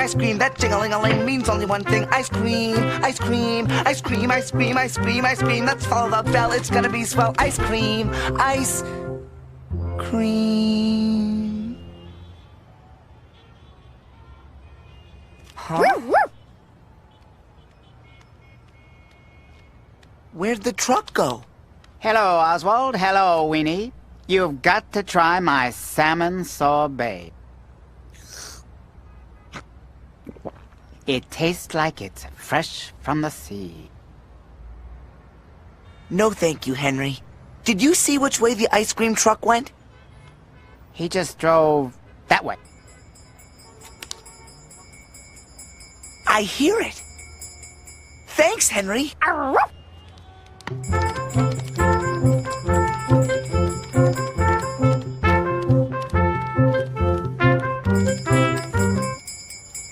ice cream. That jing-a-ling-a-ling means only one thing. Ice cream, ice cream, ice cream, ice cream, ice cream, ice cream. Let's follow the bell, it's gonna be swell. Ice cream, ice cream. Huh? Where'd the truck go? Hello, Oswald. Hello, Weenie. You've got to try my salmon sorbet. It tastes like it's fresh from the sea. No, thank you, Henry. Did you see which way the ice cream truck went? He just drove that way. I hear it. Thanks, Henry.